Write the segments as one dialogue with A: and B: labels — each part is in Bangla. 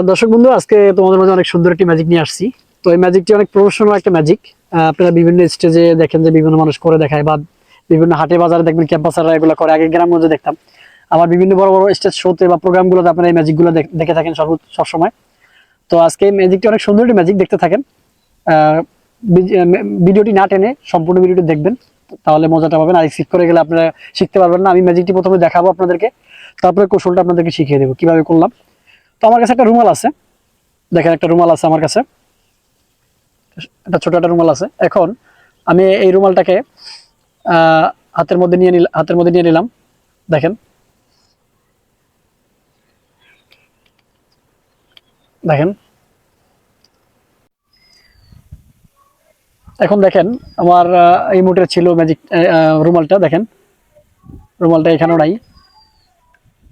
A: দর্শক বন্ধু, আজকে তোমাদের মাঝে অনেক সুন্দর একটি ম্যাজিক নিয়ে আসছি। তো এই ম্যাজিকটি অনেক প্রফেশনাল একটা ম্যাজিক। আপনারা বিভিন্ন স্টেজে দেখেন যে বিভিন্ন মানুষ করে দেখায়, বা বিভিন্ন হাটে বাজারে দেখবেন ক্যাম্পাসাররা এগুলো করে। আগে গ্রামগঞ্জে দেখতাম, আবার বিভিন্ন বড় বড় স্টেজ শোতে বা প্রোগ্রামগুলোতে আপনারা এই ম্যাজিকগুলো দেখে থাকেন সবসময়। তো আজকে এই ম্যাজিকটি অনেক সুন্দর একটি ম্যাজিক, দেখতে থাকেন। ভিডিওটি না টেনে সম্পূর্ণ ভিডিওটি দেখবেন, তাহলে মজাটা পাবেন। আর স্কিপ করে গেলে আপনারা শিখতে পারবেন না। আমি ম্যাজিকটি প্রথমে দেখাবো আপনাদেরকে, তারপরে কৌশলটা আপনাদেরকে শিখিয়ে দেবো কিভাবে করলাম। তো আমার কাছে একটা রুমাল আছে, দেখেন একটা রুমাল আছে আমার কাছে, একটা ছোট একটা রুমাল আছে। এখন আমি এই রুমালটাকে হাতের মধ্যে নিয়ে নিলাম। দেখেন দেখেন এখন দেখেন আমার এই মুঠে ছিল ম্যাজিক রুমালটা। দেখেন রুমালটা এখানেও নাই,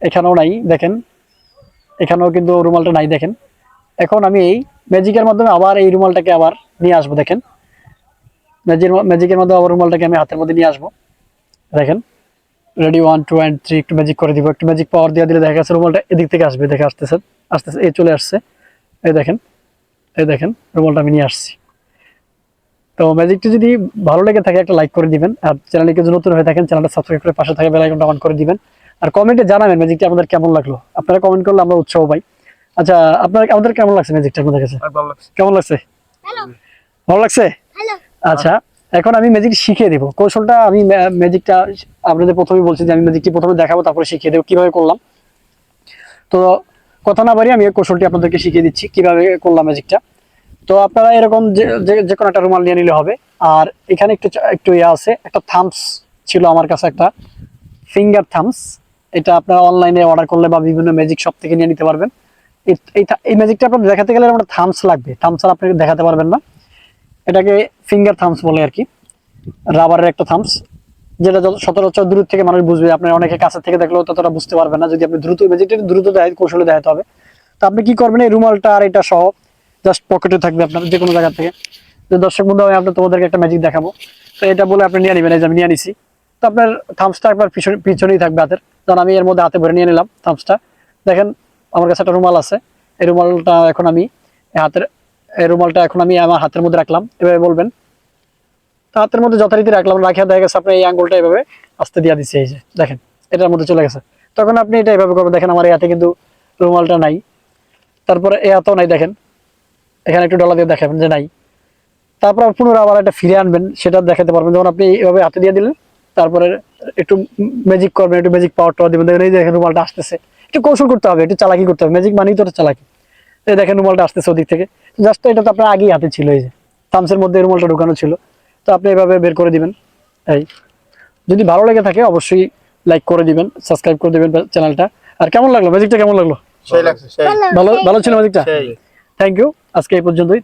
A: এখানেও নাই, দেখেন এখানেও কিন্তু রুমালটা নাই। দেখেন এখন আমি এই ম্যাজিকের মাধ্যমে আবার এই রুমালটাকে আবার নিয়ে আসবো। দেখেন ম্যাজিকের মাধ্যমে আবার রুমালটাকে আমি হাতের মধ্যে নিয়ে আসবো। দেখেন রেডি, 1 2 and 3, একটু ম্যাজিক করে দিব। একটু ম্যাজিক পাওয়ার দিয়ে দিলে দেখা গেছে রুমালটা এদিক থেকে আসবে। দেখে আসতেছে, আসতেছে, এই চলে আসছে। এই দেখেন, এই দেখেন রুমালটা আমি নিয়ে আসছি। তো ম্যাজিকটি যদি ভালো লেগে থাকে একটা লাইক করে দিবেন, আর চ্যানেলে যদি নতুন হয়ে থাকেন চ্যানেলটা সাবস্ক্রাইব করে পাশে থাকা বেল আইকনটা অন করে দিবেন। আর কমেন্টে জানাবেন ম্যাজিকটি আপনাদের কেমন লাগলো। আপনারা কমেন্ট করলে আমরা উৎসাহ পাই। আচ্ছা, আমাদের কেমন লাগছে ম্যাজিকটা? আপনাদের কাছে কেমন লাগছে? ভালো লাগছে? আচ্ছা, এখন আমি ম্যাজিক শিখিয়ে দেবো। কৌশলটা আমি ম্যাজিকটা আপনাদের প্রথমে বলছি যে আমি ম্যাজিকটি প্রথমে দেখাবো, তারপরে শিখিয়ে দেবো কিভাবে করলাম। তো কথা না বাড়িয়ে আমি এই কৌশলটি আপনাদেরকে শিখিয়ে দিচ্ছি কিভাবে করলাম ম্যাজিকটা। তো আপনারা এরকম যে কোনো একটা রুমাল নিয়ে নিলে হবে। আর এখানে একটু একটু ইয়ে আছে, একটা থামস ছিল আমার কাছে, একটা ফিঙ্গার থামস। এটা আপনারা অনলাইনে অর্ডার করলে বা বিভিন্ন ম্যাজিক শপ থেকে নিয়ে নিতে পারবেন। এই ম্যাজিকটা আপনার দেখাতে গেলে একটা থামস লাগবে, থামস আর আপনি দেখাতে পারবেন না। এটাকে ফিঙ্গার থামস বলে আর কি, রাবারের একটা থামস, যেটা সচরাচর দূর থেকে মানুষ বুঝবে। আপনার অনেকে কাছে থেকে দেখলেও ততটা বুঝতে পারবেন না, যদি আপনি দ্রুত ম্যাজিকটা দ্রুত কৌশলে দেখাতে হবে। তো আপনি কি করবেন, এই রুমালটা আর এটা সহ জাস্ট পকেটে থাকবে আপনার যে কোনো জায়গা থেকে। তো দর্শক বন্ধু, আমি আপনার তোমাদেরকে একটা ম্যাজিক দেখাবো। তো এটা বলে আপনি নিয়ে নেবেন। এই যে আমি নিয়ে নিছি। তো আপনার থামসটা একবার পিছনেই থাকবে হাতের। কারণ আমি এর মধ্যে হাতে ভরে নিয়ে নিলাম থামসটা। দেখেন আমার কাছে একটা রুমাল আছে, এই রুমালটা এখন আমি আমার হাতের মধ্যে রাখলাম। এভাবে বলবেন, তো হাতের মধ্যে যথারীতি রাখলাম, রাখিয়া দেখা গেছে আপনার এই আঙ্গুলটা এভাবে আস্তে দিয়ে দিচ্ছে। এই যে দেখেন এটার মধ্যে চলে গেছে। তখন আপনি এটা এভাবে করবেন। দেখেন আমার এই হাতে কিন্তু রুমালটা নাই, তারপরে এই হাতেও নাই। দেখেন এখানে একটু ডলা দিয়ে দেখাবেন যে নাই। তারপর পুনরায় আবার একটা ফিরে আনবেন, সেটা দেখাতে পারবেন। যখন আপনি এইভাবে হাতে দিয়ে দিলেন, তারপরে একটু ম্যাজিক করবেন, একটু ম্যাজিক পাওয়ারটা দিবেন। দেখেন এই যে দেখেন রুমালটা আসতেছে। একটু কৌশল করতে হবে, একটু চালাকি করতে হবে। ম্যাজিক মানেই তো চালাকি। এই দেখেন রুমালটা আসতেছে ওদিক থেকে। জাস্ট এটা তো আপনার আগেই হাতে ছিল, এই যে থামসের মধ্যে রুমালটা ঢুকানো ছিল। তো আপনি এভাবে বের করে দিবেন। এই যদি ভালো লেগে থাকে অবশ্যই লাইক করে দিবেন, সাবস্ক্রাইব করে দিবেন চ্যানেলটা। আর কেমন লাগলো ম্যাজিকটা? কেমন লাগলো?
B: সেই লাগছে, সেই
A: ভালো ভালো ছিল ম্যাজিকটা। Thank you. আজকে এই পর্যন্তই।